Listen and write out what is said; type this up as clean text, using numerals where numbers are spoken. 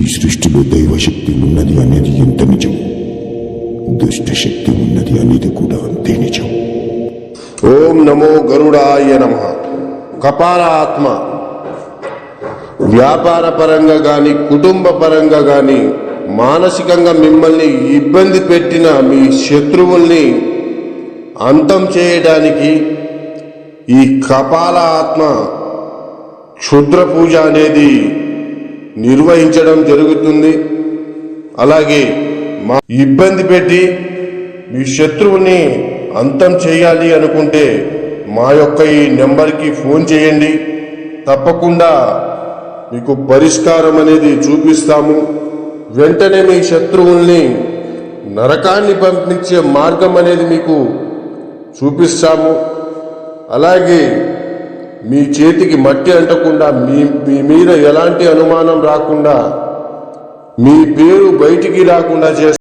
ఈ సృష్టిలో దైవశక్తి ఉన్నది అనేది ఎంత నిజం, దుష్టశక్తి ఉన్నది అనేది కూడా అంతే నిజం. ఓం నమో గరుడాయ నమః. కపాల ఆత్మ వ్యాపార పరంగా కానీ కుటుంబ పరంగా కానీ మానసికంగా మిమ్మల్ని ఇబ్బంది పెట్టిన మీ శత్రువుల్ని అంతం చేయడానికి ఈ కపాల ఆత్మ క్షుద్ర పూజ అనేది నిర్వహించడం జరుగుతుంది. అలాగే మా ఇబ్బంది పెట్టి మీ శత్రువుని అంతం చేయాలి అనుకుంటే మా యొక్క ఈ నెంబర్కి ఫోన్ చేయండి. తప్పకుండా మీకు పరిష్కారం అనేది చూపిస్తాము. వెంటనే మీ శత్రువుల్ని నరకాన్ని పంపించే మార్గం అనేది మీకు చూపిస్తాము. అలాగే మీ చేతికి మట్టి అంటకుండా మీ మీద ఎలాంటి అనుమానం రాకుండా మీ పేరు బయటికి రాకుండా చేస్తాము.